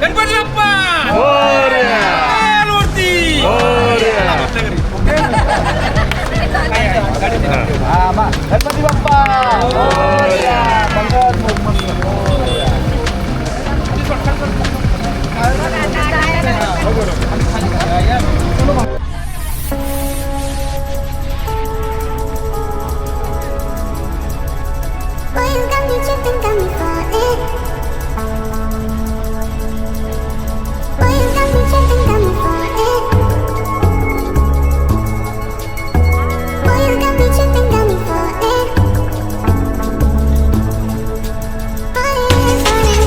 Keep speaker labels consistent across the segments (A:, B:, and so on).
A: गणपती बाप्पा
B: मोरया.
A: मूर्ती
C: गणपती बाप्पा मोरया. मंगल Morya.
D: Boy, you got me tripping, got me falling. Boy, you got me tripping, got me falling. Boy, you got me tripping, got me falling. Falling, falling,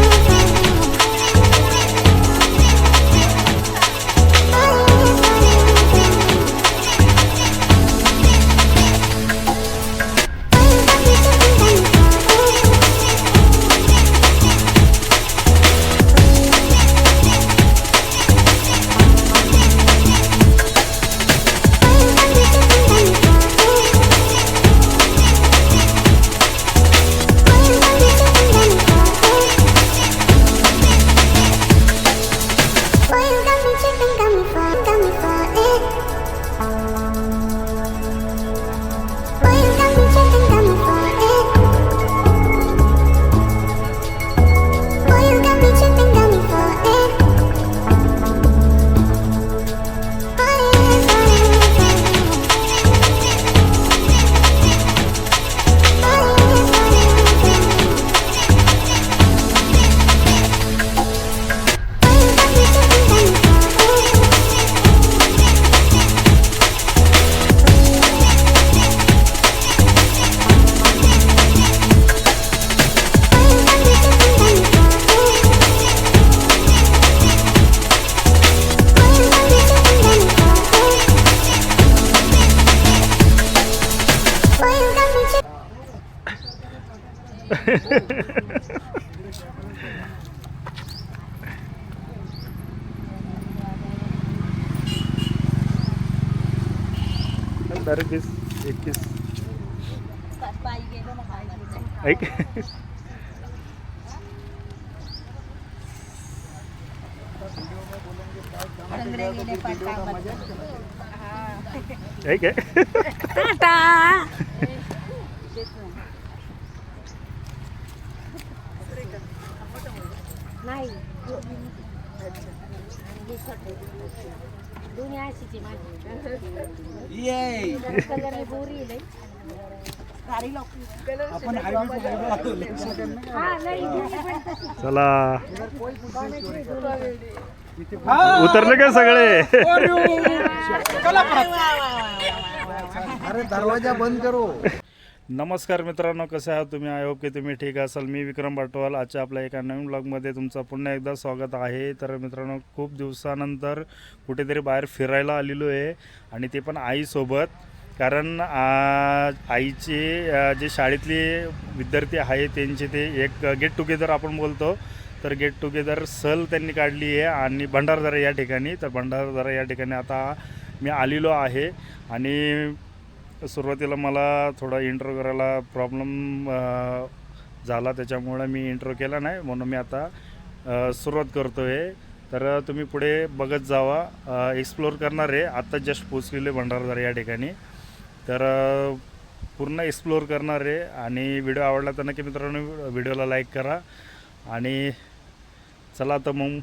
B: तारीख 21 ऐक ऐक
E: नाही दुनिया अशीची माझी
C: ये
E: colour गोरी लई
C: आपण
E: हा लई
B: चला उतरले का सगळे
C: अरे दरवाजा बंद करो.
B: नमस्कार मित्रांनो, कसे आहात तुम्ही? आय होप की तुम्ही ठीक असाल. मी विक्रम बाटवाल. आजच्या आपल्या एका नवीन ब्लॉगमध्ये तुमचं पुन्हा एकदा स्वागत आहे. तर मित्रांनो, खूप दिवसानंतर कुठेतरी बाहेर फिरायला आलेलो आहे आणि ते पण आईसोबत. कारण आईचे जे शाळेतले विद्यार्थी आहे त्यांचे ते एक गेट टुगेदर आपण बोलतो, तर गेट टुगेदर सहल त्यांनी काढली आहे आणि भंडारदरा या ठिकाणी. तर भंडारदरा या ठिकाणी आता मी आलेलो आहे आणि सुरुवातीला मला थोडा इंट्रो करायला प्रॉब्लेम झाला, त्याच्यामुळं मी इंट्रो केला नाही, म्हणून मी आता सुरुवात करतो आहे. तर तुम्ही पुढे बघत जावा. एक्सप्लोअर करणार आहे. आत्ता जस्ट पोचलेले भंडारदरा या ठिकाणी, तर पूर्ण एक्सप्लोअर करणार आहे. आणि व्हिडिओ आवडला तर नक्की मित्रांनो व्हिडिओला लाईक करा. आणि चला तर मग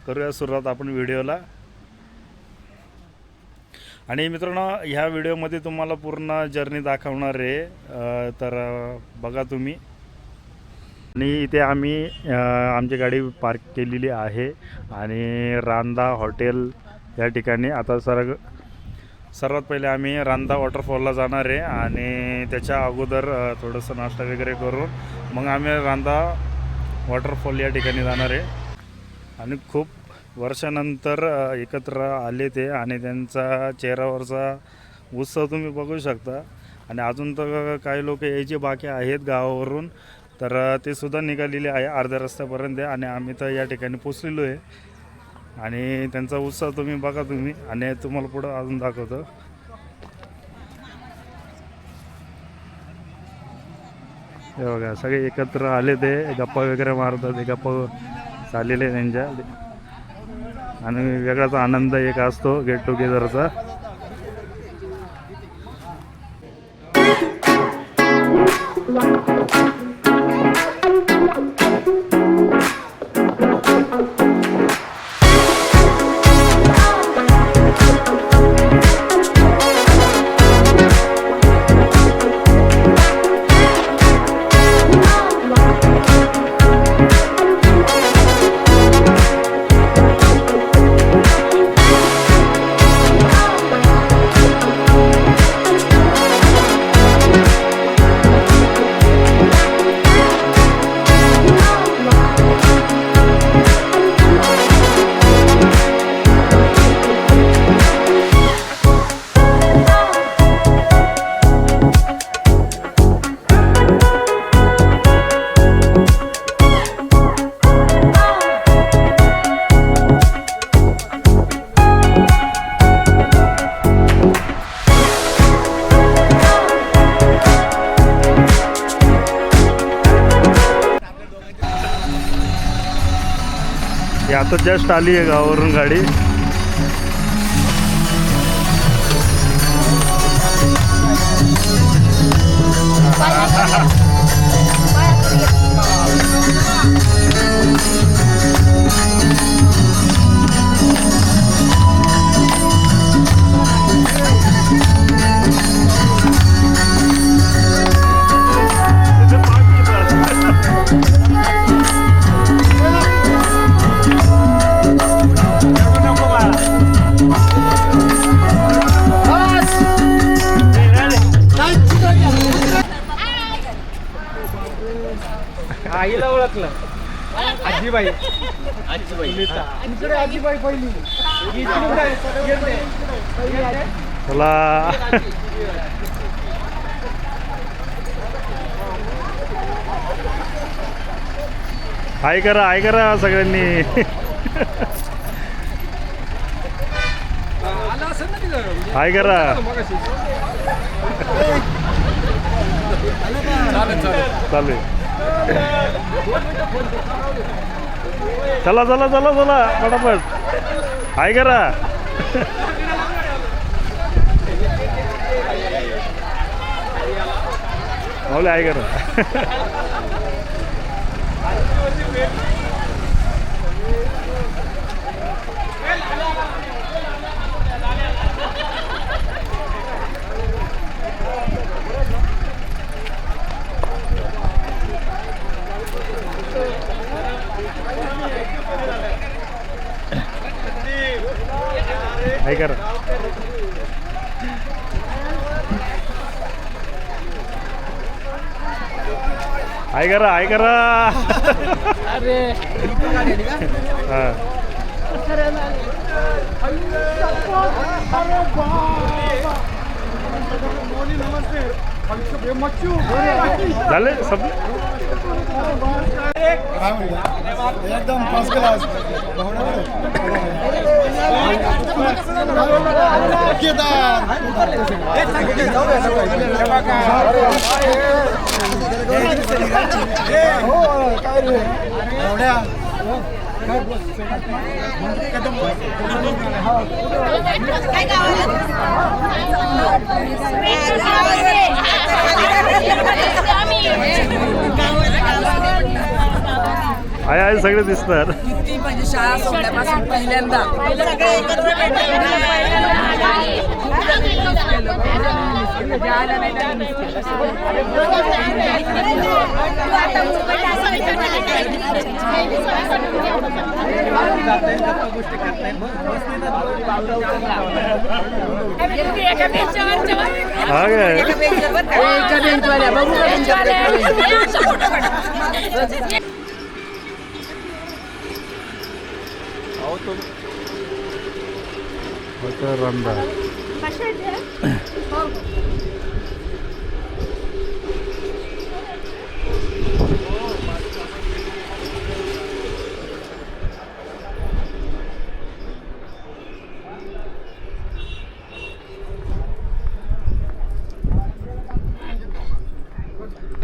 B: करूया सुरुवात आपण व्हिडिओला. आणि मित्रांनो, ह्या व्हिडिओमध्ये तुम्हाला पूर्ण जर्नी दाखवणार आहे, तर बघा तुम्ही. आणि इथे आम्ही आमची गाडी पार्क केलेली आहे आणि रांदा हॉटेल या ठिकाणी. आता सर्वात पहिले आम्ही रांदा वॉटरफॉलला जाणार आहे आणि त्याच्या अगोदर थोडंसं नाश्ता वगैरे करून मग आम्ही रांदा वॉटरफॉल या ठिकाणी जाणार आहे. आणि खूप वर्षानंतर एकत्र आले ते आणि त्यांचा चेहऱ्यावरचा उत्सव तुम्ही बघू शकता. आणि अजून तर काही लोक यायचे बाकी आहेत गावावरून, तर ते सुद्धा निघालेले आहे अर्ध्या रस्त्यापर्यंत. आणि आम्ही तर या ठिकाणी पोचलेलो आहे आणि त्यांचा उत्सव तुम्ही बघा तुम्ही. आणि तुम्हाला पुढं अजून दाखवतो. हे बघा सगळे एकत्र आले ते गप्पा वगैरे मारतात ते गप्पा चाललेले त्यांच्या आणि वेगळाच आनंद एक असतो गेट टुगेदरचा. ही आता जस्ट आली आहे गावावरून गाडी.
C: आईला ओळखलं. आजीबाई इकडे आजीबाई पहिली.
B: चला हाय करा सगळ्यांनी. हाय करा. चालू आहे. चला चला चला चला पटापट हाय करा. माऊली हाय करा. हाय करा. हाय करा हाय करा.
C: अरे
B: हां झाले सब
C: एकदम फर्स्ट क्लास.
B: आहे आहे सगळे दिसणार.
A: किती म्हणजे शाळा सोडल्यापासून पहिल्यांदा
B: हा काय
A: एका बेंचवाल्या बघू का
B: रंदा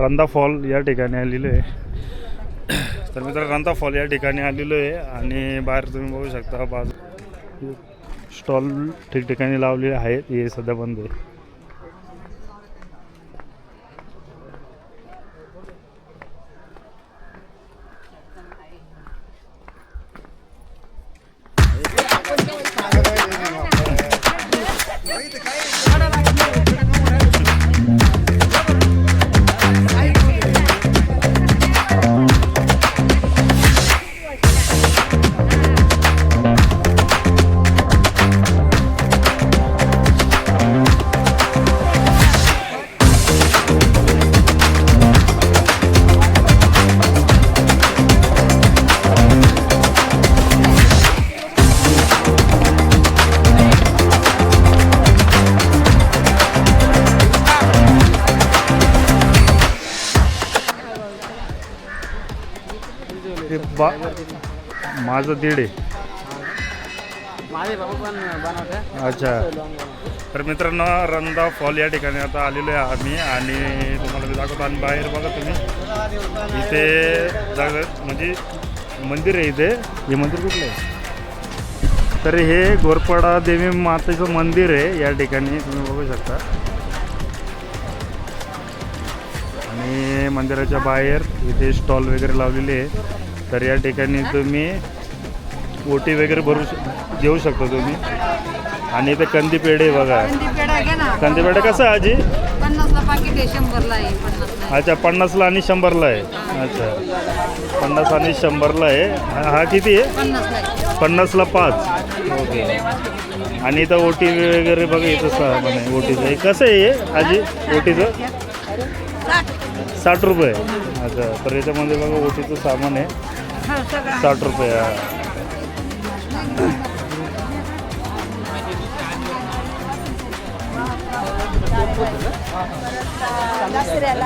B: रंधा फॉल या ठिकाणी आलेलो आहे. तर मित्र रंधा फॉल या ठिकाणी आलेलो आहे आणि बाहेर तुम्ही बघू शकता बाजू स्टॉल ठिकठिकाणी लावलेले आहेत. हे सध्या बंद आहे. माझं दीड आहे. अच्छा. तर मित्रांनो रंधा फॉल या ठिकाणी आता आलेलो आहे आम्ही आणि तुम्हाला मी दाखवतो. आणि बाहेर बघा तुम्ही इथे जागा म्हणजे मंदिर आहे. इथे हे मंदिर कुठलं आहे तर हे घोरपडा देवी मातेचं मंदिर आहे या ठिकाणी तुम्ही बघू शकता. आणि मंदिराच्या बाहेर इथे स्टॉल वगैरे लावलेले आहे. तर या ठिकाणी तुम्ही ओटी वगैरे घेऊ शकता तुम्ही. आणि इथे कंदी पेढे बघा. कंदी पेढे कसं आहे आजी?
E: 50ला पाकिट आहे, 100ला आहे. 50ला
B: अच्छा 50ला आणि 100ला आहे. अच्छा 50 आणि 100ला आहे. हा किती आहे?
E: 50ला आहे.
B: 50ला 5. ओके. आणि इथं ओटी वगैरे बघा इथं सामान आहे ओटीचं. हे कसं आहे हे आजी ओटीचं? 60 रुपये. अच्छा. तर याच्यामध्ये बघा ओटीचं सामान आहे 60 रुपये.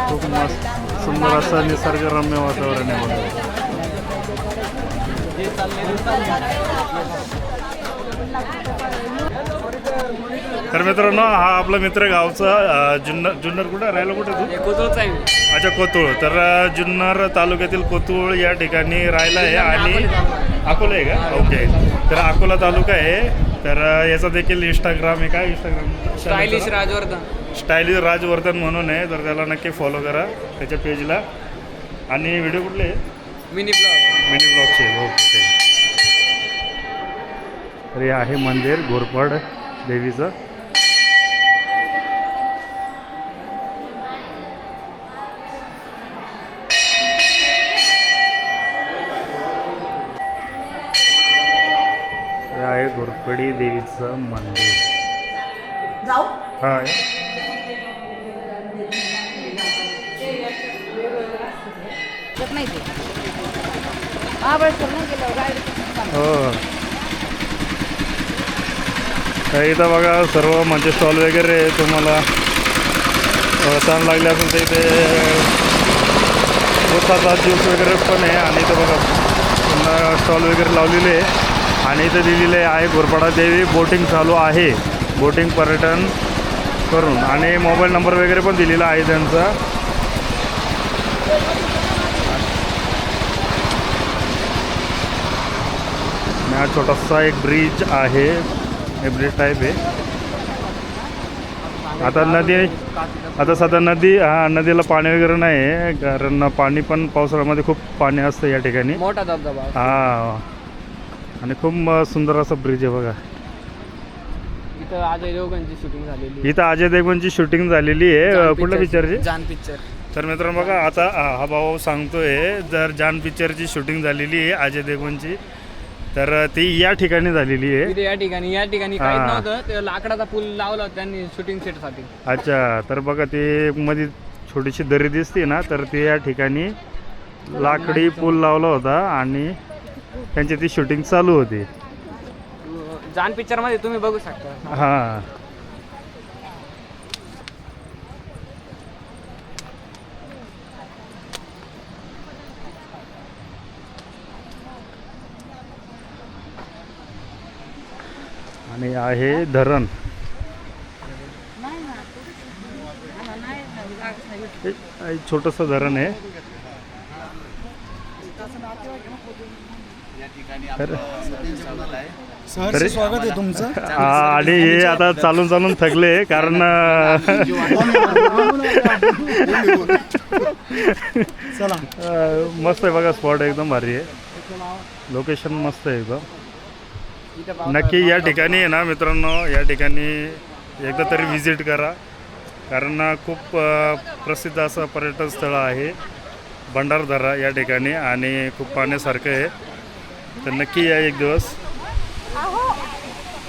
B: खूप मस्त सुंदर असं निसर्गरम्य वातावरण आहे बघा. तर मित्रांनो हा आपला मित्र गावचा जुन्नर कुठं राहिला कुठे तू?
A: कोथरूडचा आहे.
B: अच्छा कोथरूड. तर जुन्नर तालुक्यातील कोथरूड या ठिकाणी राहिला आहे. आणि अकोला आहे का? ओके. तर अकोला तालुका आहे. तर याचा देखील इंस्टाग्राम आहे. काय Instagram?
A: Stylish Rajvardhan.
B: Stylish Rajvardhan म्हणून आहे. तर त्याला नक्की फॉलो करा त्याच्या पेजला. आणि व्हिडिओ कुठले आहे?
A: मिनी
B: ब्लॉगचे. ओके. तर हे आहे मंदिर घोरपड देवीचं. हे आहे घोरपडी देवीचं मंदिर. हा हो. तर इथं बघा सर्व म्हणजे स्टॉल वगैरे तुम्हाला ताण लागले असेल तर इथे उसाचा ज्यूस वगैरे पण आहे. आणि इथं बघा पुन्हा स्टॉल वगैरे लावलेले आहे. आणि इथं दिलेले आहे घोरपडा देवी बोटिंग चालू आहे. बोटिंग पर्यटन करून. आणि मोबाईल नंबर वगैरे पण दिलेला आहे त्यांचा. हा छोटासा एक ब्रिज आहे. हे ब्रिज टाईप आहे. आता नदी आता सध्या नदीला पाणी वगैरे नाही आहे कारण पाणी पण पावसाळ्यामध्ये खूप पाणी असतं या ठिकाणी.
A: मोठा धबधबा.
B: हा. आणि खूप सुंदर असा ब्रिज आहे बघा.
A: इथं अजय देवगणची शूटिंग झालेली.
B: इथं अजय देवगणची शूटिंग झालेली आहे. कुठल्या पिक्चरची?
A: जान पिक्चर.
B: तर मित्रांनो बघा आता हा भाऊ सांगतोय जर जान पिक्चरची शूटिंग झालेली आहे अजय देवगणची तर ती या ठिकाणी झालेली आहे.
A: या ठिकाणी काहीच नव्हतं. ते लाकडाचा पूल लावला होता त्यांनी शूटिंग सेटसाठी.
B: अच्छा. तर बघा ते मध्ये छोटीशी दरी दिसते ना तर ते या ठिकाणी लाकडी पूल लावला होता आणि त्यांची ती शूटिंग चालू होती.
A: जान पिक्चर मध्ये तुम्ही बघू शकता.
B: हां. आणि आहे धरण. एक छोटंसं धरण आहे.
C: सहर्ष स्वागत आहे तुमचं.
B: आणि हे आता चालून चालून थकले कारण
C: चला
B: मस्त आहे बघा. स्पॉट एकदम भारी आहे. लोकेशन मस्त आहे एकदम. नक्की या ठिकाणी आहे ना मित्रांनो, या ठिकाणी एकदा तरी व्हिजिट करा कारण खूप प्रसिद्ध असं पर्यटन स्थळ आहे भंडारदरा या ठिकाणी आणि खूप पाहण्यासारखं आहे. तर नक्की या एक दिवस.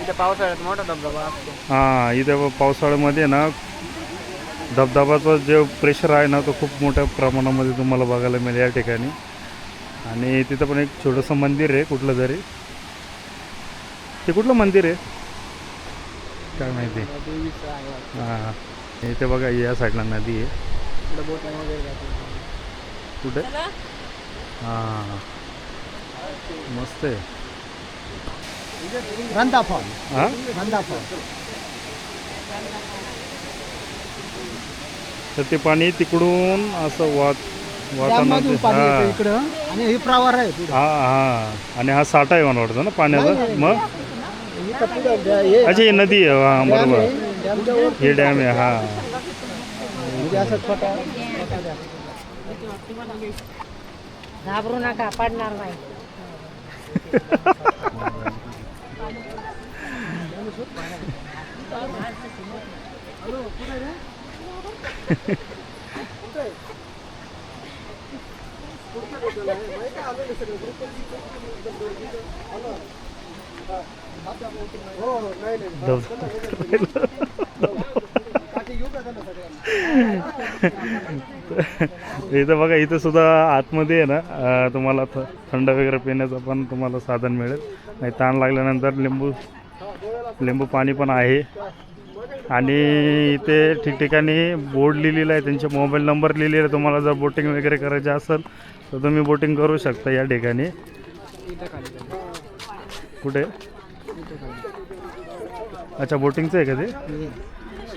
A: इथे पावसाळ्यात मोठा धबधबा असतो.
B: हां, इथे पावसाळ्यामध्ये ना धबधबाचं जे प्रेशर आहे ना तो खूप मोठ्या प्रमाणामध्ये तुम्हाला बघायला मिळेल या ठिकाणी. आणि तिथं पण एक छोटंसं मंदिर आहे कुठलं तरी. ते कुठलं मंदिर आहे काय माहिती. हां, इथे बघा या साईडला नदी आहे. कुठे? हां, मस्त आहे.
C: रंदा फॉल.
B: हां,
C: रंदा फॉल.
B: तर ते पाणी तिकडून असं
C: त्यामधून पाणी येतं
B: हां
C: इकडं आणि हे प्रवाह आहे पुढं.
B: हां. आणि हा साठा आहे मला वाटतं ना पाण्याचा. मग
C: इथं पुढं हे
B: अच्छा ही नदी आहे. हां बरोबर.
C: डॅमच्या वर
B: हे डॅम आहे. हां,
C: म्हणजे असं छोटा
E: घाबरू नका, पडणार नाही.
B: इथं बघा, इथं सुद्धा आतमध्ये आहे ना तुम्हाला थंड वगैरे पिण्याचं पण तुम्हाला साधन मिळेल. नाही ताण लागल्यानंतर लिंबू पाणी पण आहे. आणि इथे ठिकठिकाणी बोर्ड लिहिलेला आहे, त्यांचे मोबाईल नंबर लिहिलेले आहे. तुम्हाला जर बोटिंग वगैरे करायचं असेल तर तुम्ही बोटिंग करू शकता या ठिकाणी. कुठे? अच्छा, बोटिंगचं आहे का ते?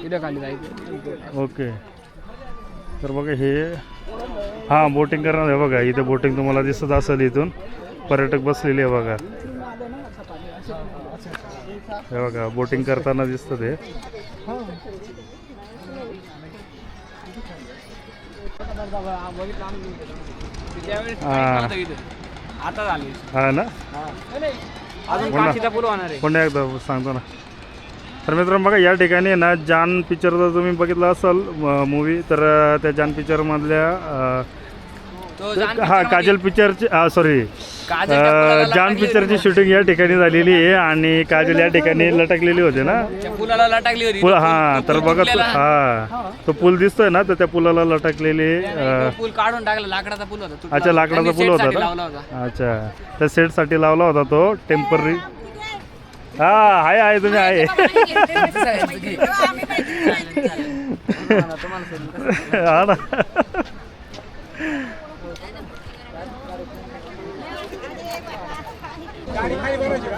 A: इथं खाली जायचं.
B: ओके. तर बघा हे हां बोटिंग करणार आहे बघा. इथे बोटिंग तुम्हाला दिसत असेल. इथून पर्यटक बसलेले आहे बघा. हे बघा बोटिंग करताना दिसतं ते.
A: आता झाली.
B: हा ना.
A: अजून काशीचा पूल होणार आहे.
B: पुन्हा एकदा सांगतो ना. तर मित्रांनो बघा या ठिकाणी ना जान पिक्चर जर तुम्ही बघितला असाल मूवी तर त्या जान पिक्चरमधल्या हा काजल पिक्चरची सॉरी जान पिक्चरची शूटिंग या ठिकाणी झालेली आहे. आणि काजल या ठिकाणी लटकलेली होते ना.
A: पुलाला लटकली होती.
B: पूल हां. तर बघा हा तो पूल दिसतोय ना, तर त्या पुलाला लटकलेली.
A: पूल काढून टाकला. लाकडाचा पूल होता.
B: अच्छा, लाकडाचा पूल होता
A: लावला
B: का?
A: होता.
B: अच्छा, त्या सेटसाठी लावला होता तो टेम्पररी. हा आहे तुम्ही आहे. हा ना.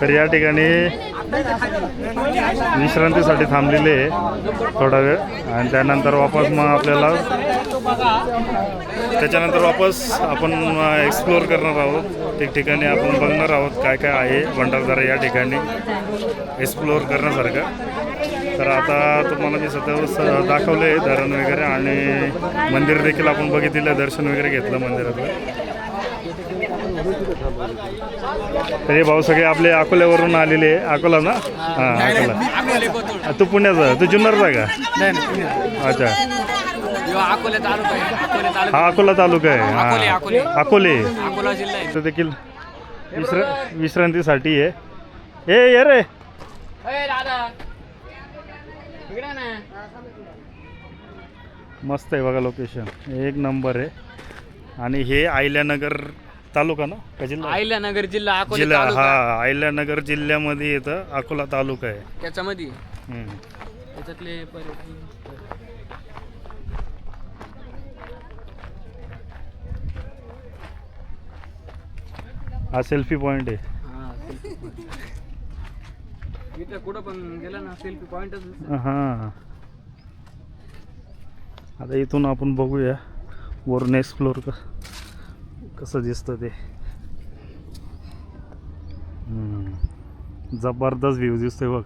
B: तर या ठिकाणी विश्रांतीसाठी थांबलेले आहे थोडा वेळ. आणि त्यानंतर वापस मग आपल्याला त्याच्यानंतर वापस आपण एक्सप्लोअर करणार आहोत. ठिकठिकाणी आपण बघणार आहोत काय काय आहे भंडारदरा या ठिकाणी एक्सप्लोअर करण्यासारखं. तर आता तुम्हाला मी सध्या दाखवलं आहे धरण वगैरे आणि मंदिर देखील आपण बघितलेलं, दर्शन वगैरे घेतलं मंदिराचं. तर हे भाऊ सगळे आपले अकोल्यावरून आलेले आहे. अकोला ना? हां अकोला. तू पुण्याचा? तू जुन्नरचा का? अच्छा, हा अकोला तालुका आहे. हां अकोले. तर देखील विश्रांतीसाठी आहे. ये रे मस्त आहे बघा. लोकेशन एक नंबर आहे. आणि हे अहिल्यानगर तालुका ना का जिल्हा?
A: अहिल्यानगर जिल्हा अकोला
B: जिल्हा.
A: तालुका.
B: हा अहिल्यानगर जिल्ह्यामध्ये येतं अकोला तालुका आहे.
A: त्याच्यामध्ये त्याच्यातले
B: हा सेल्फी पॉईंट आहे.
A: इथं कुठं पण गेला ना सेल्फी पॉइंटच.
B: हां आता इथून आपण बघूया वरून एक्सप्लोर कसं दिसतं ते. जबरदस्त व्ह्यू दिसतोय बघ.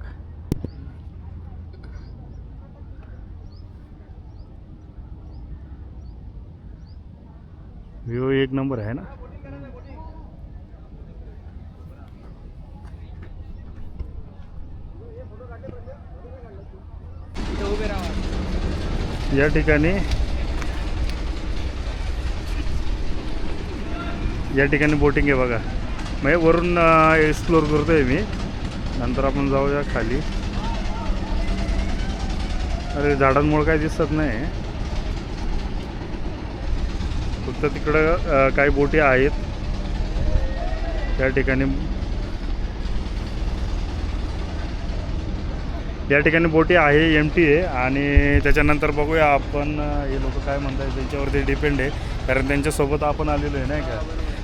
B: व्ह्यू एक नंबर आहे ना.
A: इथं उभे राहा.
B: या ठिकाणी बोटिंग आहे बघा. म्हणजे वरून एक्सप्लोर करतोय मी. नंतर आपण जाऊया खाली. अरे झाडांमुळे काय दिसत नाही, फक्त तिकडं काही बोटी आहेत त्या ठिकाणी. या ठिकाणी बोटी आहे, एमटी आहे. आणि त्याच्यानंतर बघूया आपण हे लोक काय म्हणतात त्यांच्यावरती डिपेंड आहे, कारण त्यांच्यासोबत आपण आलेलो आहे नाही का.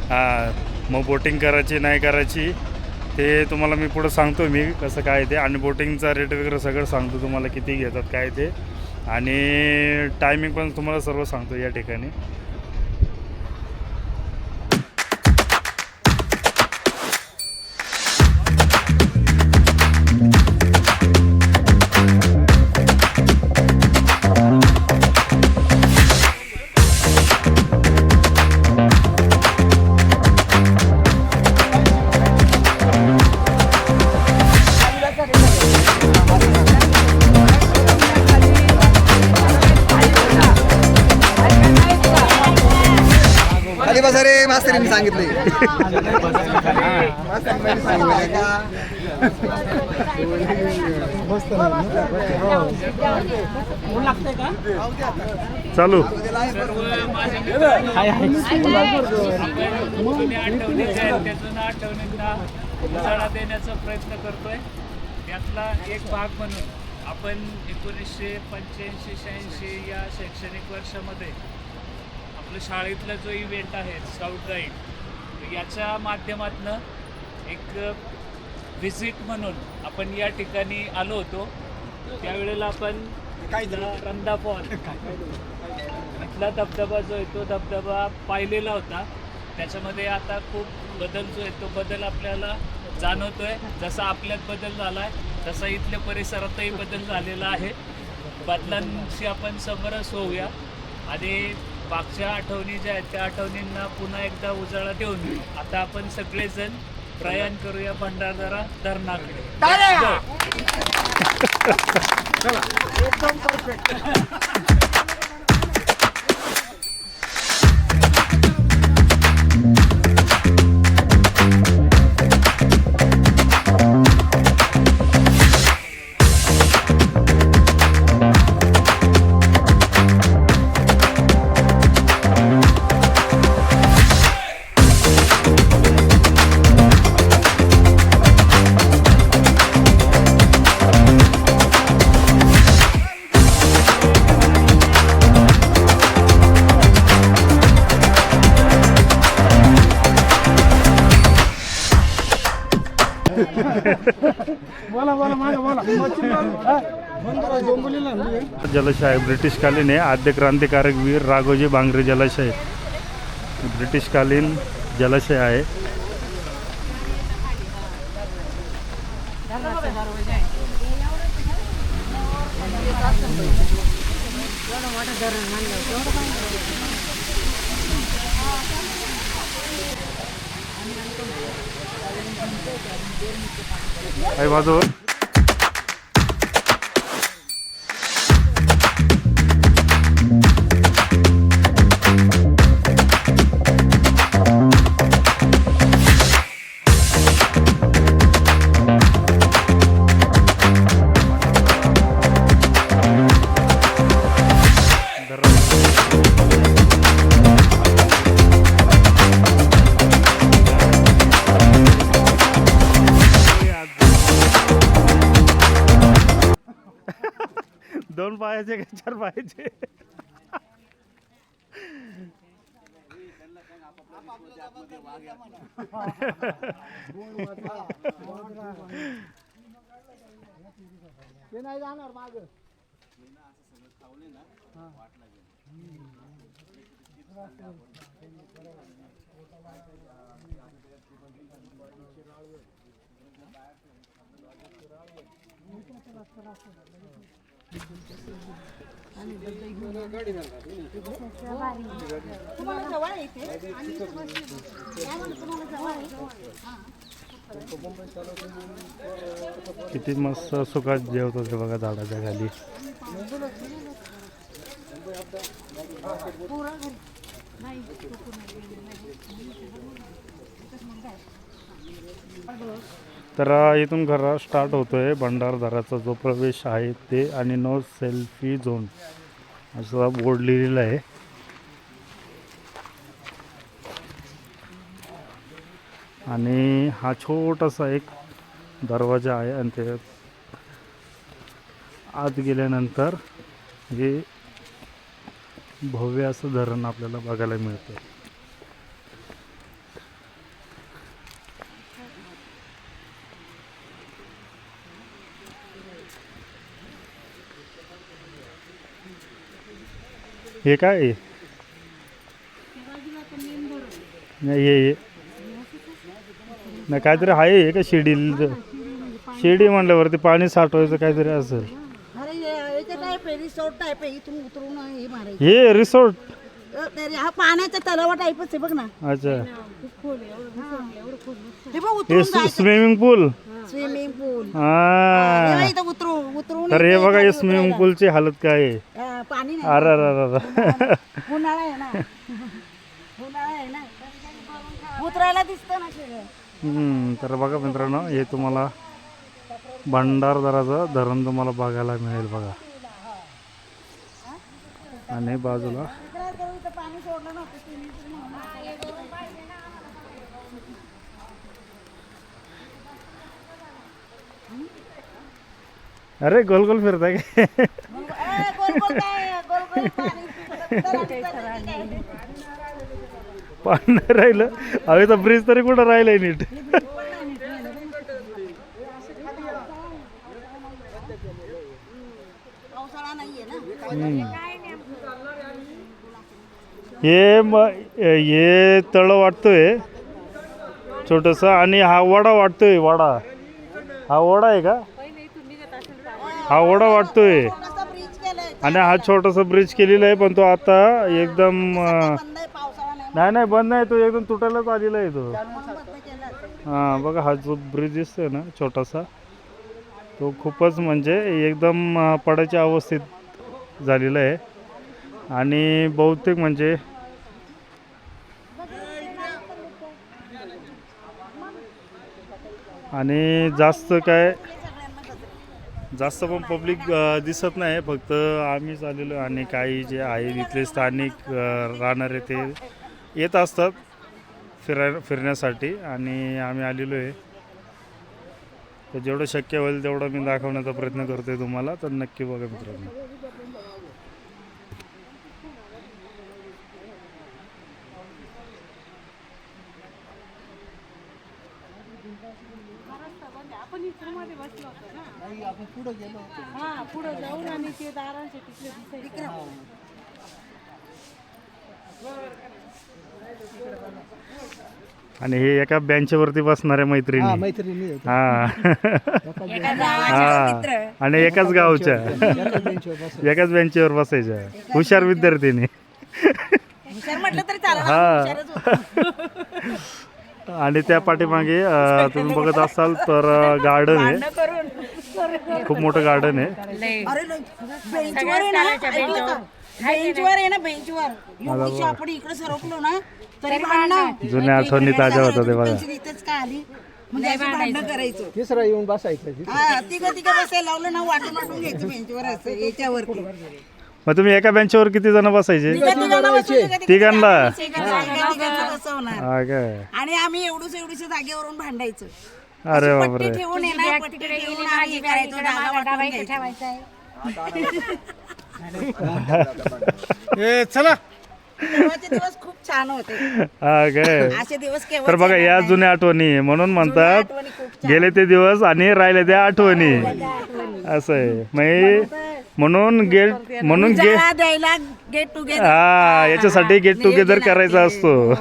B: हां, मग बोटिंग करायची नाही करायची ते तुम्हाला मी पुढं सांगतो मी कसं काय ते. आणि बोटिंगचा रेट वगैरे सगळं सांगतो तुम्हाला किती घेतात काय ते. आणि टायमिंग पण तुम्हाला सर्व सांगतो या ठिकाणी.
C: खाली बसा रे, मास्तरीने सांगितले.
B: चालू
A: आठवणींना उजाळा देण्याचा प्रयत्न करतोय. त्यातला एक भाग म्हणून आपण 1985-86 या शैक्षणिक वर्षामध्ये आपल्या शाळेतला जो इव्हेंट आहे स्काउट गाईड, याच्या माध्यमातून एक व्हिजिट म्हणून आपण या ठिकाणी आलो होतो. त्यावेळेला आपण रंधा फॉल इथला धबधबा जो आहे तो धबधबा पाहिलेला होता. त्याच्यामध्ये आता खूप बदल जो आहे तो बदल आपल्याला जाणवतोय. जसा आपल्यात बदल झाला आहे तसा इथल्या परिसरातही बदल झालेला आहे. बदलांशी आपण समरस होऊया आणि मागच्या आठवणी ज्या आहेत त्या आठवणींना पुन्हा एकदा उजाळा देऊन आता आपण सगळेजण प्रयाण करूया भंडारदरा धरणाकडे.
B: जलाशय आहे ब्रिटिशकालीन आहे. आद्य क्रांतिकारक वीर राघोजी भांगरे जलाशय ब्रिटिशकालीन जलाशय आहे. काय बाजूवर दोन पायाचे का चार पायाचे?
C: ते नाही जाणार माग.
B: किती मस्त सुखात जेवत होते बघा झाडाच्या खाली. तर इथून घरा स्टार्ट होतोय भंडारदराचा जो प्रवेश आहे ते, आणि नो सेल्फी झोन असा बोर्ड लिहिलेला आहे. आणि हा छोटासा एक दरवाजा आहे, आणि ते आत गेल्यानंतर हे भव्य असं धरण आपल्याला बघायला मिळतं. हे काय आहे? नाही हे नाही काहीतरी आहे हे का शिडी शिडी म्हणल्यावरती पाणी साठवायचं काहीतरी असेल.
E: अरे याचं टाईप आहे, रिसॉर्ट टाईप आहे. इथून उतरून हे मारायचं.
B: हे रिसॉर्ट?
E: हा पाण्याचा तलावा टाईपच आहे बघ ना.
B: अच्छा,
E: हे बघ
B: हे
E: उतरून जायचं.
B: स्विमिंग पूल.
E: स्विमिंग पूल.
B: हा,
E: इथं उतरून
B: तर हे
E: इथे
B: बघा
E: खाली
B: हे स्विमिंग
E: उतरायला.
B: पूलची हालत काय आहे.
E: पाणी नाही.
B: अरे अरे
E: उन्हाळा आहे ना. उन्हाळा आहे ना. उतरायला दिसतं ना सगळं.
B: तर बघा मित्रांनो, हे तुम्हाला भंडारदराचं धरण तुम्हाला बघायला मिळेल बघा. आणि बाजूला
E: इथं पाणी सोडलं नव्हतं swimming pool म्हणून.
B: अरे गोल गोल फिरताय काय?
E: गोल गोल काय गोल गोल पाणी
B: पाणी नाही राहिलं. हवेचा ब्रिज तरी कुठं राहिलंय नीट?
E: पावसाळा नाहीये ना.
B: हे तळ वाटतोय छोटस, आणि हा वडा वाटतोय. वडा, हा वडा आहे का? हा वडा वाटतोय.
E: छोटासा ब्रिज केलाय.
B: आणि हा छोटासा ब्रिज केलेला आहे, पण तो आता एकदम
E: बंद आहे, पावसाळा नाही
B: नाही नाही बंद नाही, तो एकदम तुटायलाच आलेला आहे तो.
E: म्हणून बंद केलं.
B: हा बघा, हा जो ब्रिज दिसतोय ना छोटासा, तो खूपच म्हणजे एकदम पडायच्या अवस्थेत झालेला आहे. आणि बहुतेक म्हणजे आणि जास्त काय जास्त पण पब्लिक दिसत नाही, फक्त आम्हीच आलेलो आणि काही जे आहे इथले स्थानिक राहणारे ते येत असतात फिरण्यासाठी, आणि आम्ही आलेलो आहे. तर जेवढं शक्य होईल तेवढं मी दाखवण्याचा प्रयत्न करतोय तुम्हाला, तर नक्की बघा मित्रांनो.
E: पुढे जाऊन आणि ते दारांचे तिकडे
B: आणि हे एका बेंचवरती बसणाऱ्या मैत्रिणी. हा हा, आणि एकाच गावच्या एकाच बेंचवर बसायच्या हुशार विद्यार्थिनी.
E: म्हटलं तरी चालेल.
B: हा. आणि त्या पाठीमागे तुम्ही बघत असाल तर गार्डन आहे, खूप मोठं गार्डन आहे.
E: अरे बेंचवर आहे ना, ऐकलं का? बेंचवर आहे ना, बेंचवर एवढीशी आपण इकडे सरकलो ना तरी भांडणं.
B: जुन्या आठवणी ताज्या होतात ते बघा.
E: इथेच का आली म्हणजे असं भांडणं करायचं.
C: तिसरा येऊन बसायचं.
E: हा, तिघं बसायला लावलं ना, वाटून घ्यायचं बेंचवर असं याच्यावरती.
B: मग तुम्ही एका बेंचवर किती जण बसायचे? तिघांना?
E: बसवणार.
B: हा काय?
E: आणि आम्ही एवढूस जागेवरून भांडायचं.
B: अरे
E: पट्टी
B: बापरे.
E: ठेवून आहे ना, पट्टी ठेवून आम्ही हे करायचो, जागा वाटून घ्यायचो.
C: चला
E: तेव्हाचे दिवस खूप छान होते.
B: हा काय?
E: असे दिवस केव्हा
B: तर बघा, या जुन्या आठवणी म्हणून म्हणतात
E: आठवणी खूप छान.
B: गेले ते दिवस आणि राहिले त्या आठवणी, असं आहे. मग म्हणून म्हणून
E: जाळा द्यायला गेट टुगेदर
B: हा याच्यासाठी गेट टुगेदर करायचा असतो.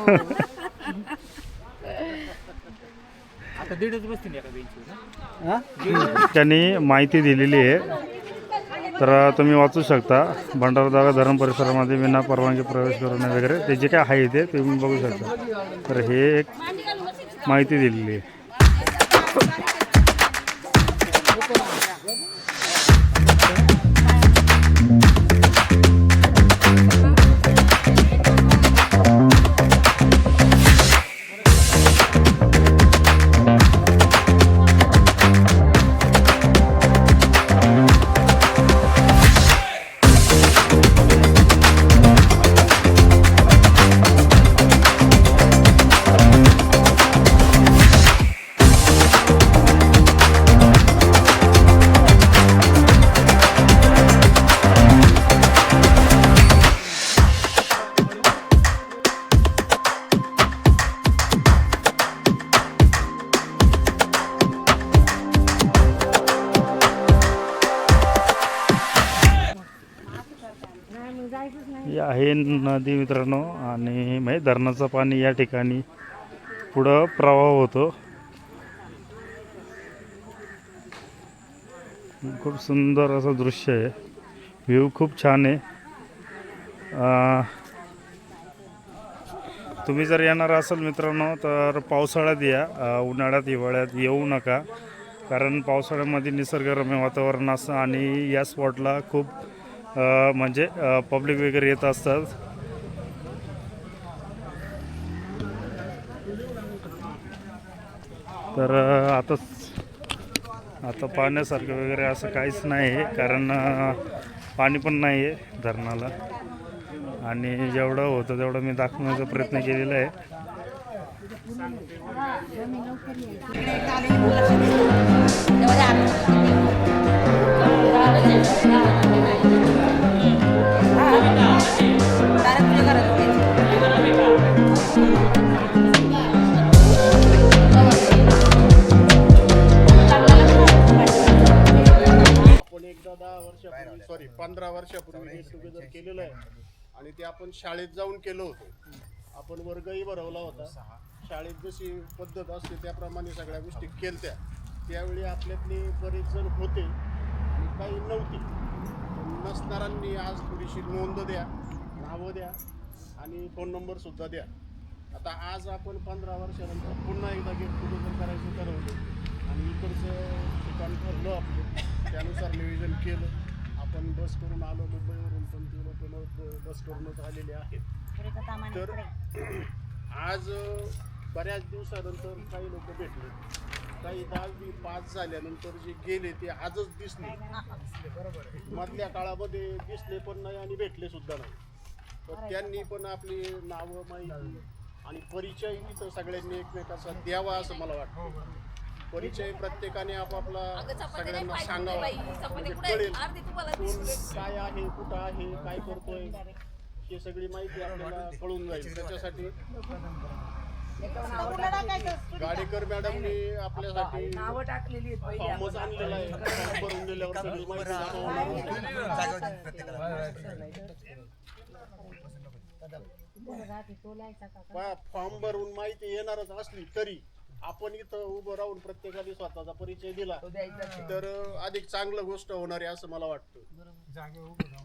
A: आता दीडच बसतील एका बेंचवर.
B: त्यांनी माहिती दिलेली आहे तर तुम्ही वाचू शकता. भंडारदरा धरण परिसरामध्ये विना परवानगी प्रवेश करू नये वगैरे ते जे काय आहे ते तुम्ही बघू शकता. तर हे एक माहिती दिलेली आहे. ही आहे नदी मित्रांनो आणि म्हणजे धरणाचं पाणी या ठिकाणी पुढं प्रवाह होतो. खूप सुंदर असं दृश्य आहे. व्ह्यू खूप छान आहे. तुम्ही जर येणार असाल मित्रांनो तर पावसाळ्यात या. उन्हाळ्यात हिवाळ्यात येऊ नका कारण पावसाळ्यामध्ये निसर्गरम्य वातावरण असतं आणि या स्पॉटला खूप म्हणजे पब्लिक वगैरे येत असतात. तर आता पाहण्यासारखं वगैरे असं काहीच नाही आहे कारण पाणी पण नाही आहे धरणाला आणि जेवढं होतं तेवढं मी दाखवण्याचा प्रयत्न केलेला आहे.
F: आपण एकदा 15 वर्षापूर्वी गेट टुगेदर केलेलं आहे आणि ते आपण शाळेत जाऊन केलं होतं. आपण वर्गही भरवला होता. शाळेत जशी पद्धत असते त्याप्रमाणे सगळ्या गोष्टी केल्या. त्यावेळी आपल्यातले बरेच जण होते आणि काही नव्हती. नसणाऱ्यांनी आज थोडीशी नोंद द्या, नावं द्या आणि फोन नंबरसुद्धा द्या. आता आज आपण 15 वर्षानंतर पुन्हा एकदा गेट टुगेदर करायचं ठरवलं आणि इकडचं ठिकाण ठरलं आपलं. त्यानुसार नियोजन केलं. आपण बस करून आलो मुंबईवरून पण ती लोक बस करूनच आलेले आहेत. तर आज बऱ्याच दिवसानंतर काही लोक भेटले. काही 10-5 झाल्यानंतर जे गेले ते आजच दिसले. मधल्या काळामध्ये दिसले पण नाही आणि भेटले सुद्धा नाही. तर त्यांनी पण आपली नावं माहिती आणि परिचय तर सगळ्यांनी एकमेकाचा द्यावा असं मला वाटतं. परिचय प्रत्येकाने आपापला सगळ्यांना सांगावा म्हणजे कळेल कोण काय आहे, कुठं आहे, काय करतोय हे सगळी माहिती आपल्याला कळून जाईल. त्याच्यासाठी गाडेकर मॅडमनी आपल्यासाठी फॉर्मच आणलेला आहे. फॉर्म भरून दिल्यावर सगळी माहिती फॉर्म भरून माहिती येणारच असली तरी आपण इथं उभं राहून प्रत्येकाने स्वतःचा परिचय दिला तर अधिक चांगलं गोष्ट होणार आहे असं मला वाटतं.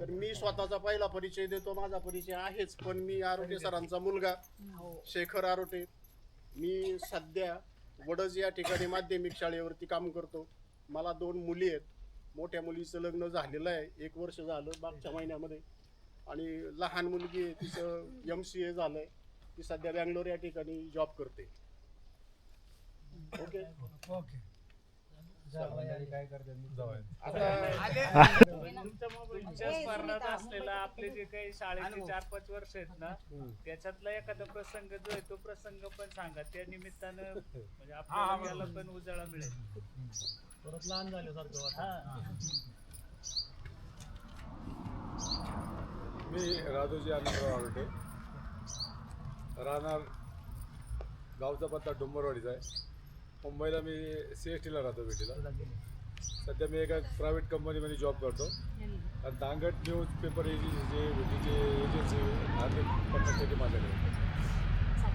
F: तर मी स्वतःचा पहिला परिचय देतो. माझा परिचय आहेच पण मी आरोटे सरांचा मुलगा शेखर आरोटे. मी सध्या वडज या ठिकाणी माध्यमिक शाळेवरती काम करतो. मला 2 मुली आहेत. मोठ्या मुलीचं लग्न झालेलं आहे, 1 वर्ष झालं मागच्या महिन्यामध्ये आणि लहान मुलगी आहे तिचं MCA झालंय. ती सध्या बँगलोर या ठिकाणी जॉब करते. ओके
A: तुमच्या स्मरणात असलेला आपले जे काही शाळेचे 4-5 वर्ष आहेत ना त्याच्यातला एखादा प्रसंग जो आहे तो प्रसंग पण सांगा. त्या निमित्तानं म्हणजे आपल्याला पण उजाळा मिळेल.
F: परत लहान झाल्यासारखं वाटतं.
G: मी राधोजी आनंदराव आरोटे, राहणार गावचा पत्ता डोंबरवाडीचा आहे. मुंबईला मी CSTला राहतो भेटीला. सध्या मी एका प्रायव्हेट कंपनीमध्ये जॉब करतो आणि दांगट न्यूज पेपर एजन्सी आणि 50% माझ्याकडे.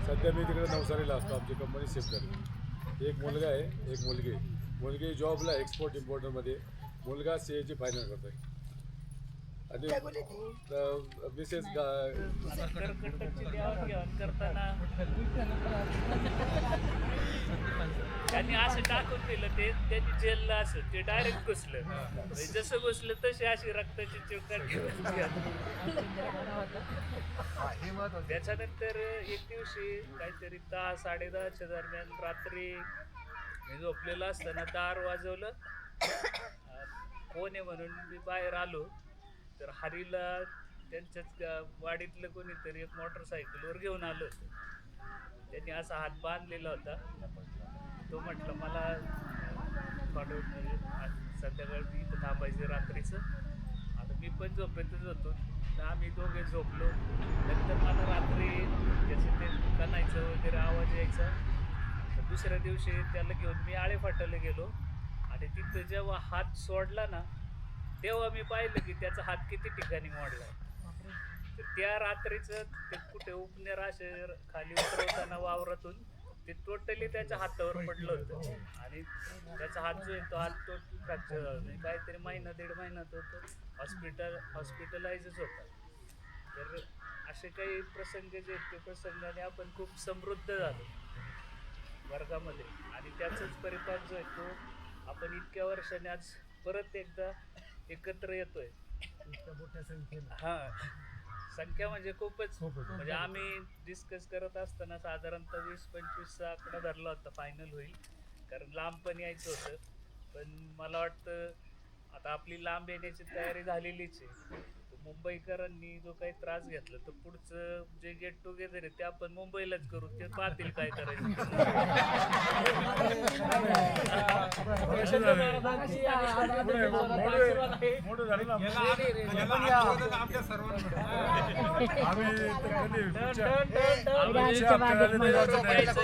G: सध्या मी तिकडे नवसारीला असतो. आमची कंपनी शिफ्ट झाली. एक मुलगा आहे, एक मुलगी आहे. मुलगी जॉबला एक्सपोर्ट इम्पोर्टरमध्ये, मुलगा CAची फायनल करतो आहे. आणि मिसेस
A: कर्कटची देवाणघेवाण करताना त्यांनी असं टाकून दिलं, ते त्यांनी जेलला असं ते डायरेक्ट घुसलं. म्हणजे जसं घुसलं तशी अशी रक्ताची चिवकार त्याच्यानंतर एक दिवशी काहीतरी 10-10:30च्या दरम्यान रात्री मी झोपलेलं असताना दार वाजवलं. कोण आहे म्हणून मी बाहेर आलो तर हरीला त्यांच्याच वाडीतलं कोणीतरी एक मोटरसायकलवर घेऊन आलं होतं. त्यांनी असा हात बांधलेला होता. तो म्हटलं मला थोडं संध्याकाळी इथं थांबायचं रात्रीचं. आता मी पण झोपेतच होतो तर आम्ही दोघे झोपलो. नंतर मला रात्री त्याचं ते कणायचं वगैरे आवाज यायचा. तर दुसऱ्या दिवशी त्याला घेऊन मी आळेफाटाला गेलो आणि तिथं जेव्हा हात सोडला ना तेव्हा मी पाहिलं की त्याचा हात किती ठिकाणी मोडला. तर त्या रात्रीचं ते कुठे उपनेर असे खाली उतरवताना वावरातून ते टोटली त्याच्या हातावर पडलं होतं. आणि त्याचा हात जो आहे तो हात टोटल फ्रॅक्चर झाला. म्हणजे काहीतरी 1-1.5 महिन्यात होतं. हॉस्पिटलाइजच होता. तर असे काही प्रसंग जे आहेत ते प्रसंगाने आपण खूप समृद्ध झालो वर्गामध्ये. आणि त्याचाच परिपाक जो आहे तो आपण इतक्या वर्षाने आज परत एकदा एकत्र येतोय. हा संख्या म्हणजे खूपच. म्हणजे आम्ही डिस्कस करत असताना साधारणतः 20-25चा आकडा धरला होता फायनल होईल, कारण लांब पण यायचं होतं. पण मला वाटतं आता आपली लांब येण्याची तयारी झालेलीच आहे. मुंबईकरांनी जो काही त्रास घेतला तर पुढचं जे गेट टुगेदर आहे ते आपण मुंबईलाच करू. ते पाहतील काय करायचं.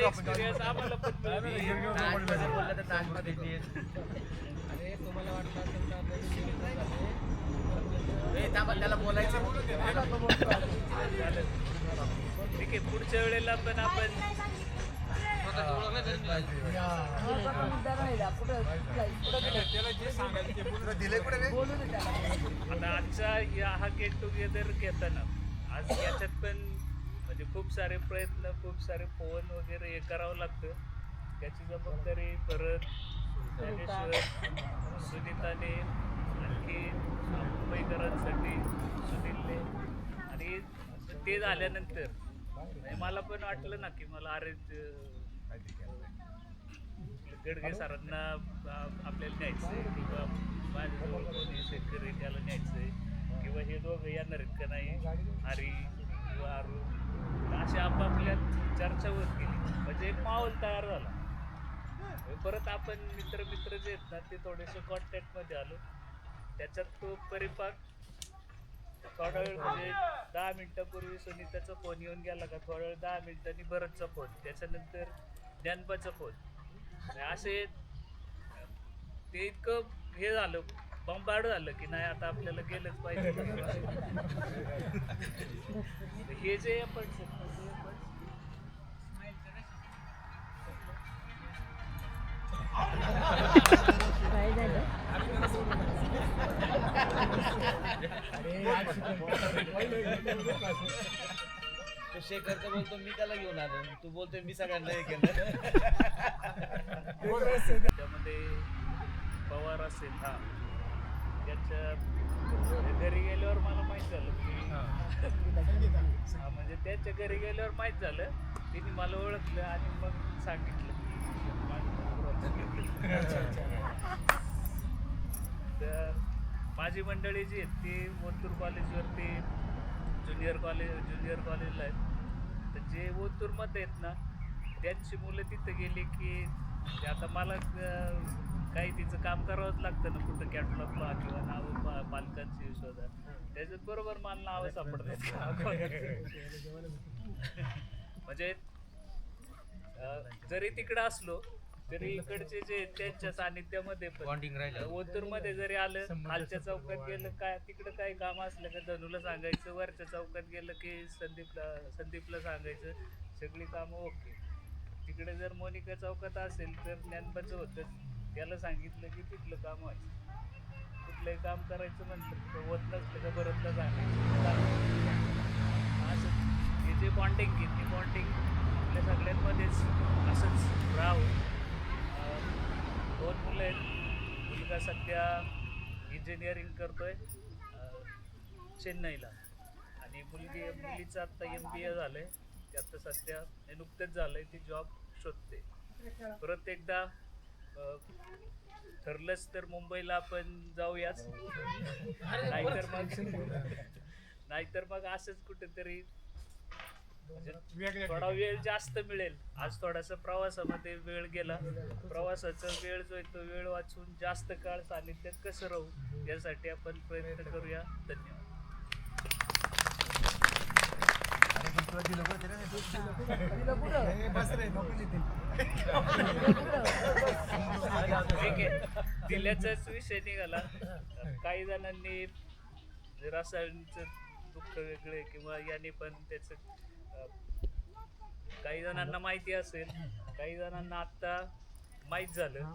A: एक्सपिरियन्स आम्हाला पण
C: त्याला बोलायचं.
A: ठीक आहे, पुढच्या वेळेला पण आपण
C: दिले कुठे रे?
A: आता आजचा हा गेट टुगेदर घेताना आज याच्यात पण म्हणजे खूप सारे प्रयत्न, खूप सारे फोन वगैरे हे करावं लागतं. त्याची जबाबदारी परत ज्ञानेश्वर, सुनीताने, आणखी मुंबईकरांसाठी सुनीलने. आणि ते झाल्यानंतर म्हणजे मला पण वाटलं ना की मला अरे गडगे सरांना आपल्याला न्यायचं आहे किंवा माझ्याजवळ कोणी शेतकरी त्याला न्यायचं आहे किंवा हे दोघं येणार आहेत का नाही, हरी किंवा अरुण. अशी आपापल्या चर्चा होत गेली. म्हणजे एक माहोल तयार झाला. परत आपण मित्र जे आहेत ना ते थोडेसे कॉन्टॅक्टमध्ये आलो. त्याच्यात तो परिपाक थोडा वेळ म्हणजे 10 मिनिटापूर्वी सुनीताचा फोन येऊन गेला का थोडा वेळ 10 मिनिटांनी भरतचा फोन, त्याच्यानंतर ज्ञानपाचा फोन. असे ते इतकं हे झालं, बंबाड झालं की नाही आता आपल्याला गेलंच पाहिजे. हे जे आपण
H: तो शेखरचं बोलतो मी त्याला घेऊन आलो, तू बोलतोय मी सगळ्यांना हे केलं.
A: त्यामध्ये पवार असेल, हा त्याच्या घरी गेल्यावर मला माहीत झालं की म्हणजे त्याच्या घरी गेल्यावर माहीत झालं, तिने मला ओळखलं आणि मग सांगितलं तर माझी मंडळी जी आहेत ती ओतूर कॉलेजवरती ज्युनियर कॉलेजला आहेत. तर जे ओतूरमध्ये आहेत ना त्यांची मुलं तिथं गेली की आता मला काही तिचं काम करावंच लागतं ना, कुठं कॅटलॉग पहा किंवा नावं पालकांची शोधा. त्याच्यात बरोबर मला नावं सापडतात म्हणजे जरी तिकडं असलो तरी इकडचे जे त्यांच्या सानिध्यामध्ये पण ओतूर मध्ये जरी आलं, खालच्या चौकात गेलं काय तिकडं काही काम असलं का धनूला सांगायचं, वरच्या चौकात गेलं की संदीपला सांगायचं, सगळी कामं ओके. तिकडे जर मोनिका चौकात असेल तर ज्ञानबाचं होतं, त्याला सांगितलं की तिथलं काम व्हायचं. कुठलंही काम करायचं म्हटलं तर होत नसलं का बरोबर सांगायचं. असं हे जे बॉन्डिंग आहे ती बॉन्डिंग आपल्या सगळ्यांमध्येच असंच राहावं. 2 मुलं आहेत. मुलगा सध्या इंजिनिअरिंग करतोय चेन्नईला, आणि मुलीचं आत्ता MBA झालंय. ते आत्ता सध्या नुकतंच झालंय, ती जॉब शोधते. परत एकदा ठरलंच तर मुंबईला आपण जाऊयाच, नाहीतर मग असंच कुठेतरी म्हणजे थोडा वेळ जास्त मिळेल. आज थोडासा प्रवासामध्ये वेळ गेला, प्रवासाचा वेळ जो आहे तो वेळ वाचून जास्त काळ सानिध्यात कसं राहू यासाठी आपण प्रयत्न करूया. धन्यवाद. ठीक आहे, दिल्याचाच विषय निघाला. काही जणांनी रसायनचं दुःख वेगळे किंवा याने पण त्याचं काही जणांना माहिती असेल, काही जणांना आत्ता माहीत झालं.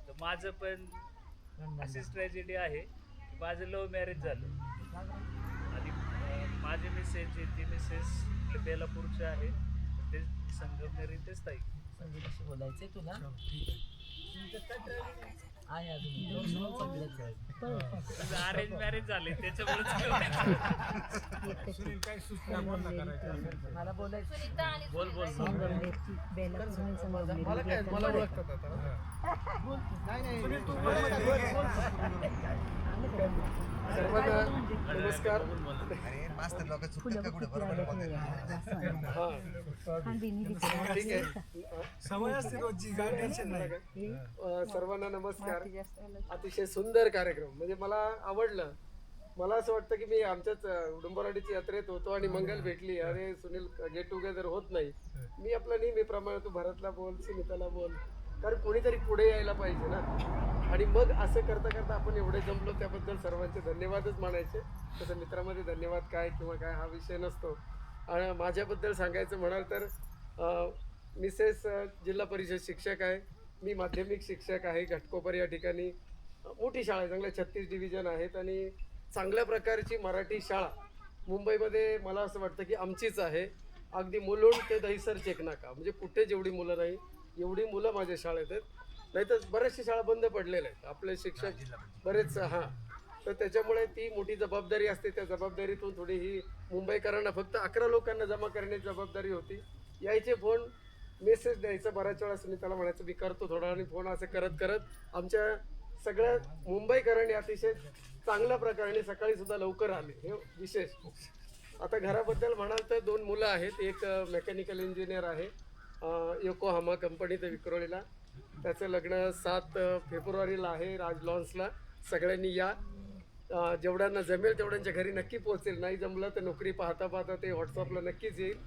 A: तर माझं पण अशीच ट्रॅजेडी आहे की माझं लव्ह मॅरेज झालं, आणि माझे मिसेस जे ती मिसेस बेलापूरचे आहे, ते संगमनेर इथेच ताई.
H: बोलायचंय तुला
A: अरेंज मॅरेज झाले त्याच्यामुळे
H: मला बोलायचं.
A: बोल बोल.
H: मला काय मला ओळखतात आता.
C: सर्वांना नमस्कार. मास्तर लोक चुकतात का कुठे बरोबर ठीक आहे.
I: सवय असते रोजची, काय टेन्शन नाही.
C: सर्वांना नमस्कार. अतिशय सुंदर कार्यक्रम, म्हणजे मला आवडलं. मला असं वाटतं की मी आमच्याच उडुंबरवाडीची यात्रेत होतो आणि मंगल भेटली, अरे सुनील गेट टुगेदर होत नाही. मी आपला नेहमीप्रमाणे तू भरतला बोल, सुनीताला बोल, कारण कोणीतरी पुढे यायला पाहिजे ना. आणि मग असं करता करता आपण एवढे जमलो, त्याबद्दल सर्वांचे धन्यवादच मानायचे. तसं मित्रामध्ये धन्यवाद काय किंवा काय हा विषय नसतो. आणि माझ्याबद्दल सांगायचं म्हणाल तर मिसेस जिल्हा परिषद शिक्षक आहे, मी माध्यमिक शिक्षक आहे. घाटकोपर या ठिकाणी मोठी शाळा आहे, चांगल्या 36 डिव्हिजन आहेत आणि चांगल्या प्रकारची मराठी शाळा मुंबईमध्ये मला असं वाटतं की आमचीच आहे. अगदी मुलुंड ते दहिसर चेकनाका, म्हणजे कुठे जेवढी मुलं नाही एवढी मुलं माझ्या शाळेत आहेत. नाही तर बऱ्याचशा शाळा बंद पडलेल्या आहेत, आपले शिक्षक बरेच. तर त्याच्यामुळे ती मोठी जबाबदारी असते. त्या जबाबदारीतून थोडी ही मुंबईकरांना फक्त 11 लोकांना जमा करण्याची जबाबदारी होती. यायचे फोन मेसेज द्यायचं, बऱ्याच वेळा सुनीताला म्हणायचं मी करतो थोडा, आणि फोन असं करत करत आमच्या सगळ्या मुंबईकरांनी अतिशय चांगल्या प्रकारे सकाळी सुद्धा लवकर आले, हे विशेष. आता घराबद्दल म्हणाल तर 2 मुलं आहेत. एक मेकॅनिकल इंजिनियर आहे योकोहामा कंपनीत विक्रोळीला, त्याचं लग्न 7 फेब्रुवारीला आहे राज लॉन्सला. सगळ्यांनी या, जेवढ्यांना जमेल तेवढ्यांच्या घरी नक्की पोहोचेल. नाही जमलं तर नोकरी पाहता पाहता ते व्हॉट्सअपला नक्कीच येईल,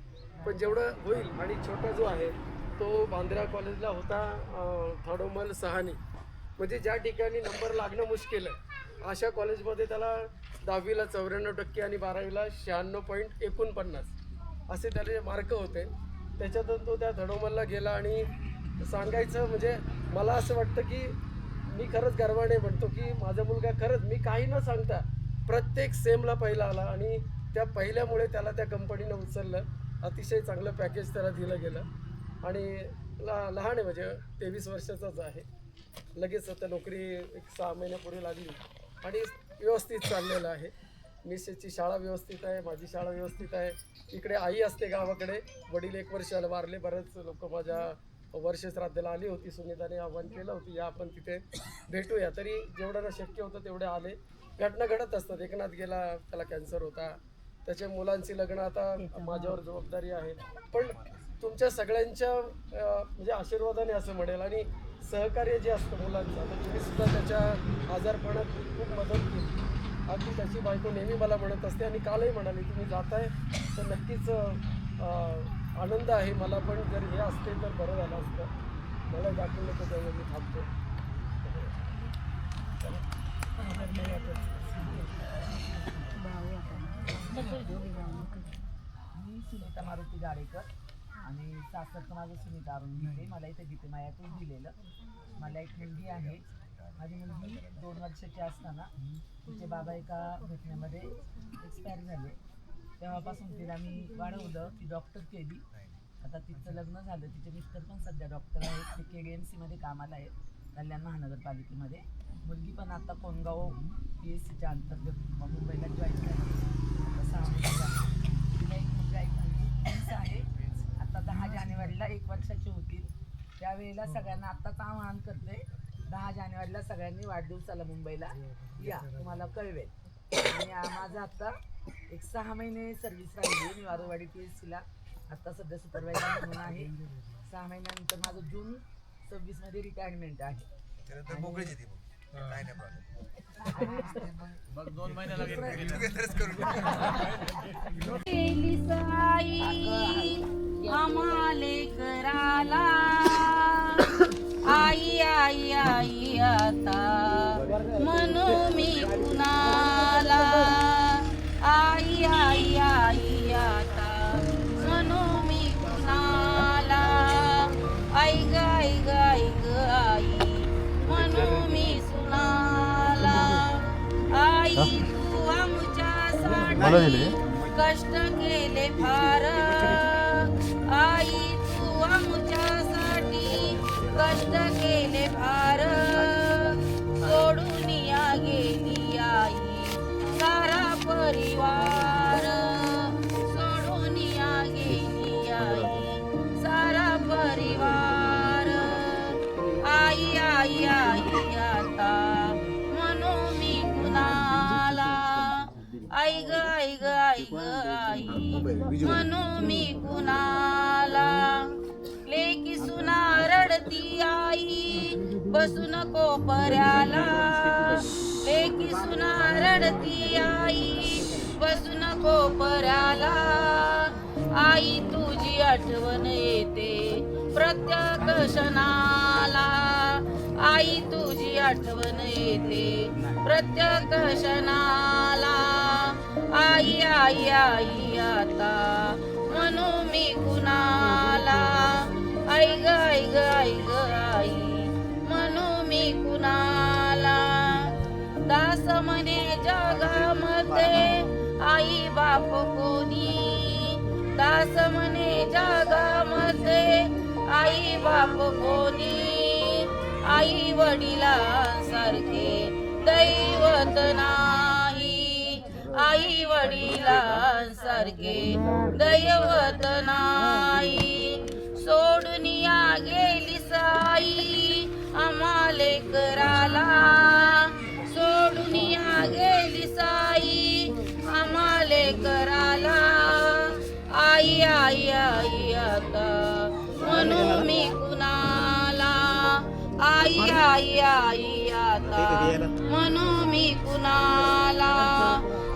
C: पण जेवढं होईल. आणि छोटा जो आहे तो बांद्रा कॉलेजला होता, थाडोमल सहानी, म्हणजे ज्या ठिकाणी नंबर लागणं मुश्किल आहे अशा कॉलेजमध्ये त्याला 10वीला 94% आणि 12वीला 96.49 असे त्याचे मार्क होते. त्याच्यातून तो त्या थडोमलला गेला. आणि सांगायचं म्हणजे मला असं वाटतं की मी खरंच गर्वाने म्हणतो की माझा मुलगा खरंच, मी काही न सांगता प्रत्येक सेमला पहिला आला, आणि त्या पहिल्यामुळे त्याला त्या कंपनीनं उचललं. अतिशय चांगलं पॅकेज त्याला दिलं गेलं, आणि लहान आहे, म्हणजे 23 वर्षाचाच आहे. लगेच आता नोकरी 6 महिन्यापूर्वी लागली, आणि व्यवस्थित चाललेलं आहे. मिसेसची शाळा व्यवस्थित आहे, माझी शाळा व्यवस्थित आहे. इकडे आई असते गावाकडे, वडील 1 वर्षाला वारले. बरेच लोक माझ्या वर्षश्राद्धाला आली होती, सुनीताने आव्हान केलं होती या आपण तिथे भेटूया. तरी जेवढ्यांना शक्य होतं तेवढे आले. घटना घडत असतात. एकनाथ गेला, त्याला कॅन्सर होता, त्याच्या मुलांची लग्न, आता माझ्यावर जबाबदारी आहे. पण तुमच्या सगळ्यांच्या म्हणजे आशीर्वादाने असं म्हणेल, आणि सहकार्य जे असतं मुलांचं, आता तुम्हीसुद्धा त्याच्या आजारपणात खूप मदत केली. अगदी त्याची बायको नेहमी मला म्हणत असते, आणि कालही म्हणाली तुम्ही जाताय तर नक्कीच आनंद आहे मला, पण जर हे असते तर बरं झालं असतं. मला दाखवलं तर त्यामुळे मी थांबतो.
E: मी सुनीता मारुती गाडेकर आणि सासरचं माझं सुनीता अरुण गीते. मला इथे गीते मायातून दिलेलं. मला एक मुलगी आहे. माझी मुलगी 2 वर्षाची असताना तिचे बाबा एका घटनेमध्ये एक्सपायर झाले. तेव्हापासून तिला मी वाढवलं, ती डॉक्टर केली. आता तिचं लग्न झालं. तिचे मिस्टर पण सध्या डॉक्टर आहेत. ते KDMCमध्ये कामाला आहेत, कल्याण महानगरपालिकेमध्ये. मुलगी पण आता कोणगाव PSCच्या अंतर्गत मुंबईला जॉईन झाली. तिला एक मुलगा एक मुलगी ट्विन्स आहे. आता 10 जानेवारीला 1 वर्षाची होतील. त्यावेळेला सगळ्यांना आत्ताच आवाहन करते, 10 जानेवारीला सगळ्यांनी वाढदिवसाला मुंबईला या, तुम्हाला कळवेल. आणि माझं आत्ता एक 6 महिने सर्व्हिस राहिली. मी वारुवाडी PSCला आत्ता सध्या सुपरवायझर म्हणून आहे. 6 महिन्यानंतर माझं जून 26मध्ये रिटायरमेंट आहे.
H: मग 2 महिन्याला
E: आम्हाले कराला आई आई आई आता म्हणू मी कुणाला. आई आई आई आता म्हणू मी कुणाला. आई ग आई ग आई ग आई म्हणू मी सुनाला. आई तू आमच्यासाठी कष्ट केले फार. आई तू आमच्यासाठी कष्ट केले फार. सोडून या गेली आई सारा परिवार. सोडून या गेली आई सारा परिवार. आई आई आई आता म्हणू मी कुणाला. आई ग आई ग आई ग आई म्हणू मी कुणाला. लेकी सुना रडती आई बसू नको पर्याला. लेकी सुना रडती आई बसू नको पर्याला. आई तुझी आठवण येते प्रत्येक क्षणाला. आई तुझी आठवण येते प्रत्येक क्षणाला. आई आई आई आता म्हणू मी कुणाला. आई ग आई ग आई ग आई म्हणू मी कुणाला. दास म्हणे जगामध्ये आई बाप कोणी. दास म्हणे जगामध्ये आई बाप कोणी. आई वडिलांसारखे दैवत नाही. आई वडिलांसारखे दैवत नाही. सोडून या गेली साई आम्हाले कराला. सोडून या गेली साई आम्हाले कराला. आई आई आई आता म्हणू मी कुणाला. आई आई आई आता म्हणू मी कुणाला.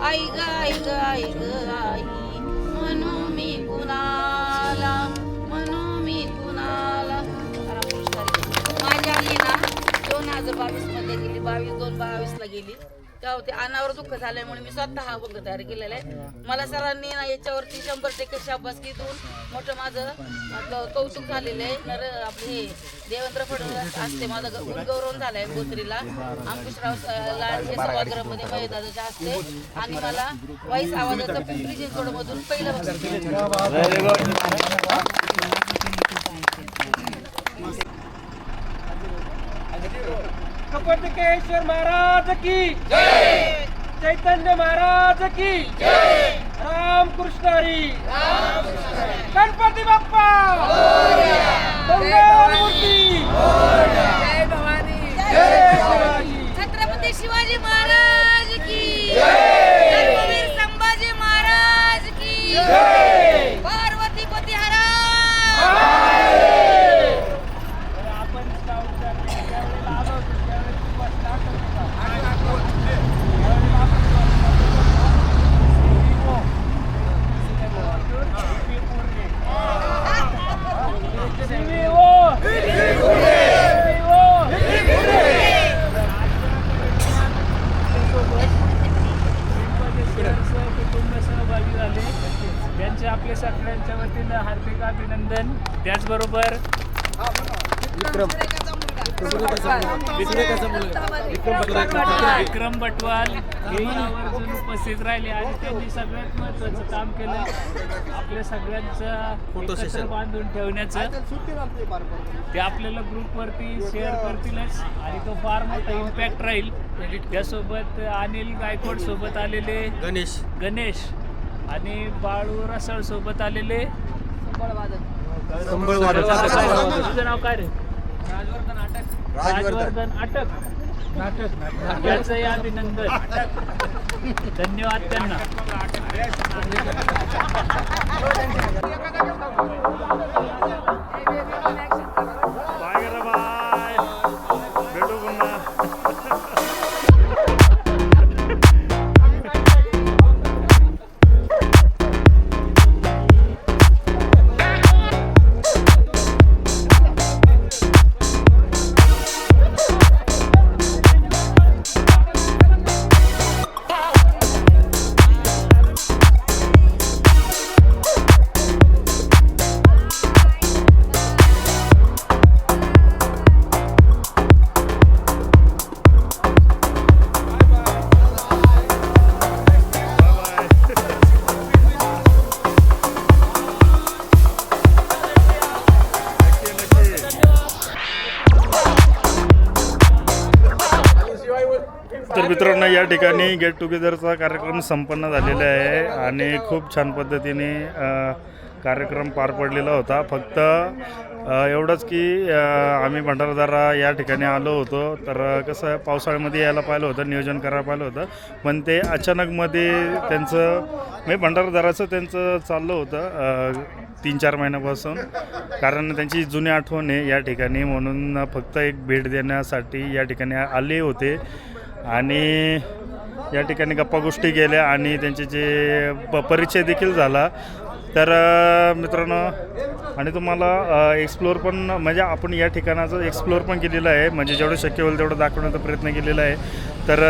E: आई ग आई ग आई ग आई म्हणू मी कुणाला. म्हणू मी कुणाला. माझी आली ना 2022 मध्ये गेली. 22/2/22ला गेली. तेव्हा ते अनावर दुःख झाल्यामुळे मी स्वतः हा भंग तयार केलेला आहे. मला सरांनी ना याच्यावरती 100% शाबासकी देऊन मोठं माझं कौतुक झालेलं आहे. आपले देवेंद्र फडणवीस असते माझा गौरव झालाय. गोत्रीला अंकुशराव लाडके सभागृहामध्ये मयदादाच्या हस्ते. आणि मला वाईस आवाजाचं पिंपरी चिंचवड मधून पहिलं
C: कपटकेश्वर महाराज की जय. चैतन्य महाराज की जय. रामकृष्ण हरी. गणपती बाप्पा मंगलमूर्ती. जय भवानी. जय शिवाजी.
E: छत्रपती शिवाजी महाराज की जय. धर्मवीर संभाजी महाराज की जय. पार्वतीपती हरा.
C: आपण
A: सर्वांचे आपल्या सगळ्यांच्या वतीनं हार्दिक अभिनंदन. त्याचबरोबर विक्रम बटवाल हे आवर्जून उपस्थित राहिले आणि त्यांनी सगळ्यात महत्त्वाचं काम केलं आपल्या सगळ्यांचं एकत्र बांधून ठेवण्याचं. ते आपल्याला ग्रुपवरती शेअर करतीलच आणि तो फार मोठा इम्पॅक्ट राहील. त्यासोबत अनिल गायकवाड सोबत आलेले गणेश आणि बाळू रसाळ सोबत आलेले तुझं नाव काय रे? राजवर्धन अटक नाटक याचंही अभिनंदन. धन्यवाद त्यांना.
B: बाय करा बाय, भेटू पुन्हा. तर मित्रांनो, या ठिकाणी गेट टुगेदरचा कार्यक्रम संपन्न झालेला आहे आणि खूप छान पद्धतीने कार्यक्रम पार पडलेला होता. फक्त एवढंच की आम्ही भंडारदरा या ठिकाणी आलो होतो, तर कसं आहे, पावसाळ्यामध्ये यायला पाहिलं होतं, नियोजन करायला पाहिलं होतं, पण ते अचानकमध्ये त्यांचं म्हणजे भंडारदराचं त्यांचं चाललं होतं 3-4 महिन्यापासून. कारण त्यांची जुनी आठवण आहे या ठिकाणी, म्हणून फक्त एक भेट देण्यासाठी या ठिकाणी आले होते आणि या ठिकाणी गप्पा गोष्टी केल्या आणि त्यांचे जे परिचय देखील झाला. तर मित्रांनो, आणि तुम्हाला एक्सप्लोअर पण म्हणजे आपण या ठिकाणाचं एक्सप्लोअर पण केलेलं आहे, म्हणजे जेवढं शक्य होईल तेवढं दाखवण्याचा प्रयत्न केलेला आहे. तर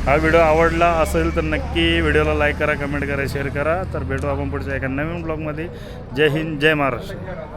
B: हा व्हिडिओ आवडला असेल तर नक्की व्हिडिओला लाईक करा, कमेंट करा, शेअर करा. तर भेटू आपण पुढच्या एका नवीन ब्लॉगमध्ये. जय हिंद, जय महाराष्ट्र.